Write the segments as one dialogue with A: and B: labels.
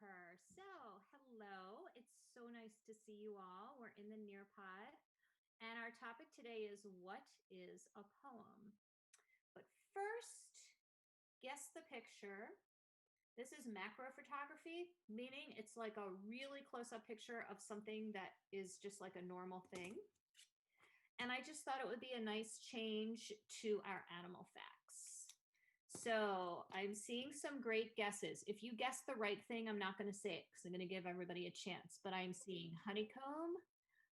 A: her. So, hello. It's so nice to see you all. We're in the Nearpod, and our topic today is what is a poem? But first, guess the picture. This is macro photography, meaning it's like a really close up picture of something that is just like a normal thing. And I just thought it would be a nice change to our animal facts. So I'm seeing some great guesses. If you guess the right thing, I'm not going to say it because I'm going to give everybody a chance. But I'm seeing honeycomb,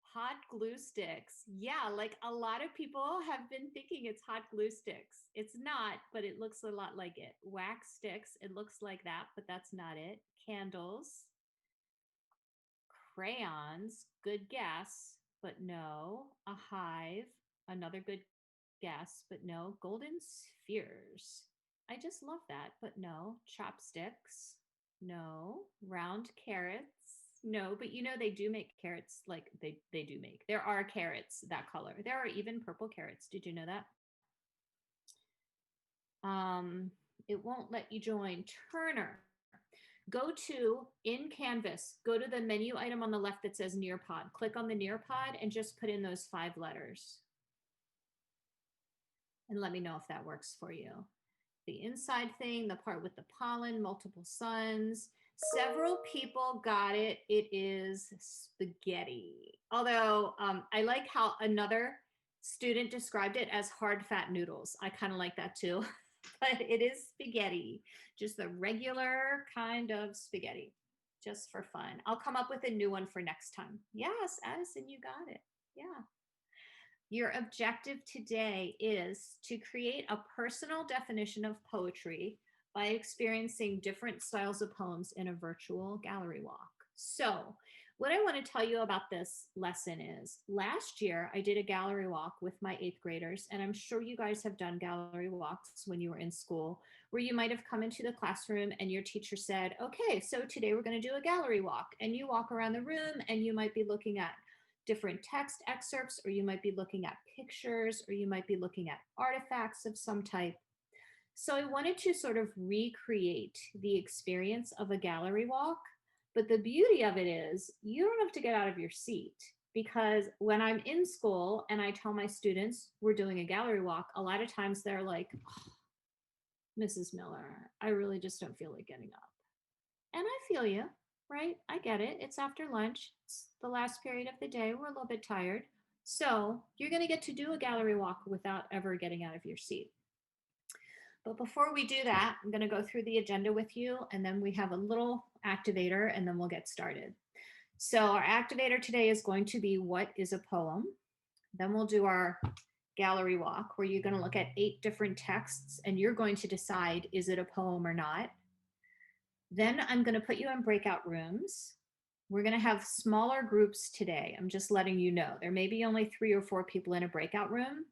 A: hot glue sticks. Yeah, like a lot of people have been thinking it's hot glue sticks. It's not, but it looks a lot like it. Wax sticks, it looks like that, but that's not it. Candles, crayons, good guess, but no. A hive, another good guess, but no. Golden spheres. I just love that, but no. Chopsticks, no. Round carrots, no. But you know they do make carrots, like they do make. There are carrots that color. There are even purple carrots. Did you know that? It won't let you join. Turner. Go to in Canvas, go to the menu item on the left that says Nearpod. Click on the Nearpod and just put in those 5 letters. And let me know if that works for you. The inside thing, the part with the pollen, multiple suns. Several people got it. It is spaghetti. Although I like how another student described it as hard fat noodles. I kind of like that too. But it is spaghetti, just the regular kind of spaghetti, just for fun. I'll come up with a new one for next time. Yes, Addison, you got it. Yeah. Your objective today is to create a personal definition of poetry by experiencing different styles of poems in a virtual gallery walk. So, what I want to tell you about this lesson is last year I did a gallery walk with my 8th graders, and I'm sure you guys have done gallery walks when you were in school, where you might have come into the classroom and your teacher said, okay, so today we're going to do a gallery walk. And you walk around the room and you might be looking at different text excerpts, or you might be looking at pictures, or you might be looking at artifacts of some type. So I wanted to sort of recreate the experience of a gallery walk. But the beauty of it is you don't have to get out of your seat, because when I'm in school and I tell my students we're doing a gallery walk, a lot of times they're like, oh, Mrs. Miller, I really just don't feel like getting up. And I feel you, right? I get it. It's after lunch. It's the last period of the day. We're a little bit tired. So you're going to get to do a gallery walk without ever getting out of your seat. But before we do that, I'm going to go through the agenda with you, and then we have a little activator, and then we'll get started. So our activator today is going to be what is a poem? Then we'll do our gallery walk, where you're going to look at 8 different texts, and you're going to decide, is it a poem or not? Then I'm going to put you in breakout rooms. We're going to have smaller groups today. I'm just letting you know. There may be only 3 or 4 people in a breakout room.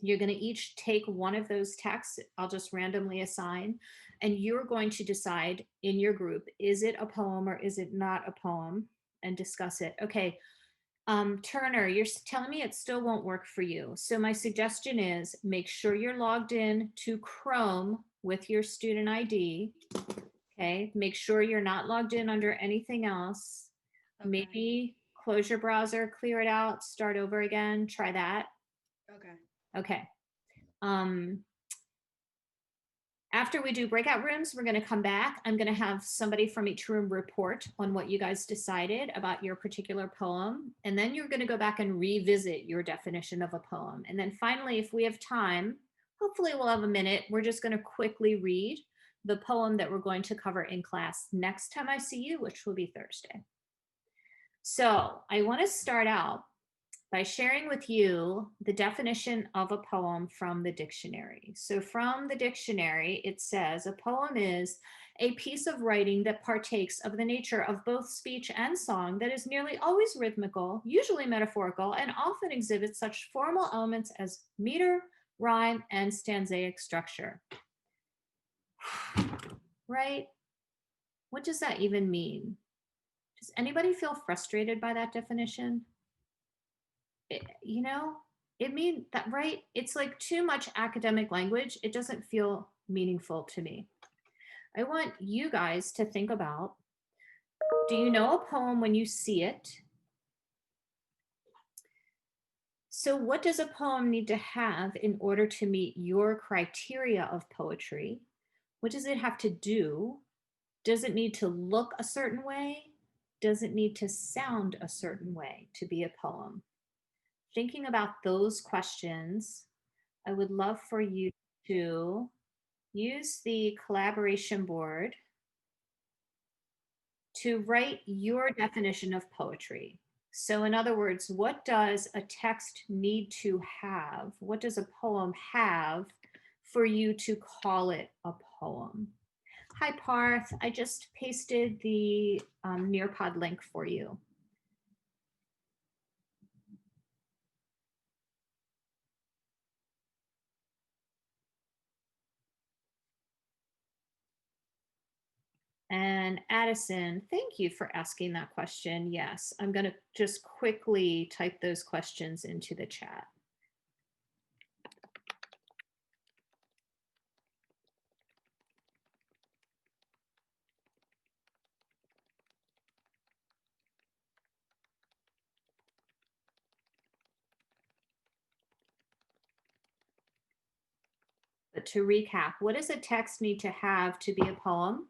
A: You're going to each take one of those texts. I'll just randomly assign, and you're going to decide in your group, is it a poem or is it not a poem, and discuss it. Okay, Turner, you're telling me it still won't work for you. So my suggestion is make sure you're logged in to Chrome with your student ID. Okay, make sure you're not logged in under anything else. Okay. Maybe close your browser, clear it out, start over again, try that. Okay. After we do breakout rooms, we're going to come back. I'm going to have somebody from each room report on what you guys decided about your particular poem. And then you're going to go back and revisit your definition of a poem. And then finally, if we have time, hopefully we'll have a minute, we're just going to quickly read the poem that we're going to cover in class next time I see you, which will be Thursday. So I want to start out by sharing with you the definition of a poem from the dictionary. So from the dictionary, it says a poem is a piece of writing that partakes of the nature of both speech and song that is nearly always rhythmical, usually metaphorical, and often exhibits such formal elements as meter, rhyme, and stanzaic structure. Right? What does that even mean? Does anybody feel frustrated by that definition? It means that, right? It's like too much academic language. It doesn't feel meaningful to me. I want you guys to think about Do you know a poem when you see it? So, what does a poem need to have in order to meet your criteria of poetry? What does it have to do? Does it need to look a certain way? Does it need to sound a certain way to be a poem? Thinking about those questions, I would love for you to use the collaboration board to write your definition of poetry. So, in other words, what does a text need to have? What does a poem have for you to call it a poem? Hi, Parth. I just pasted the Nearpod link for you. And Addison, thank you for asking that question. Yes, I'm going to just quickly type those questions into the chat. But to recap, what does a text need to have to be a poem?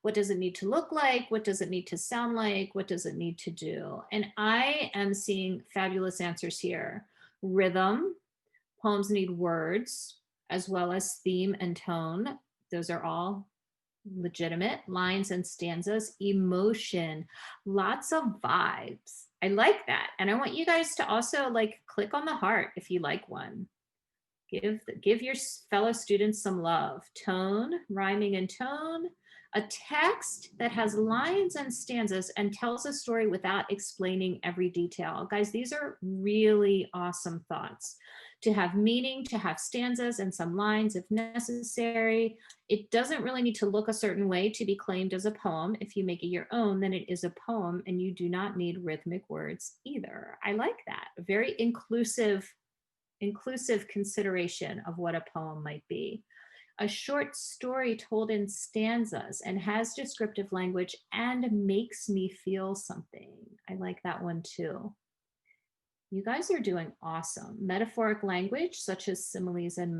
A: What does it need to look like? What does it need to sound like? What does it need to do? And I am seeing fabulous answers here. Rhythm, poems need words as well as theme and tone. Those are all legitimate. Lines and stanzas, emotion, lots of vibes. I like that. And I want you guys to also like click on the heart if you like one. Give your fellow students some love. Tone, rhyming and tone. A text that has lines and stanzas and tells a story without explaining every detail. Guys, these are really awesome thoughts. To have meaning, to have stanzas and some lines if necessary. It doesn't really need to look a certain way to be claimed as a poem. If you make it your own, then it is a poem and you do not need rhythmic words either. I like that. Very inclusive consideration of what a poem might be. A short story told in stanzas and has descriptive language and makes me feel something. I like that one too. You guys are doing awesome. Metaphoric language, such as similes and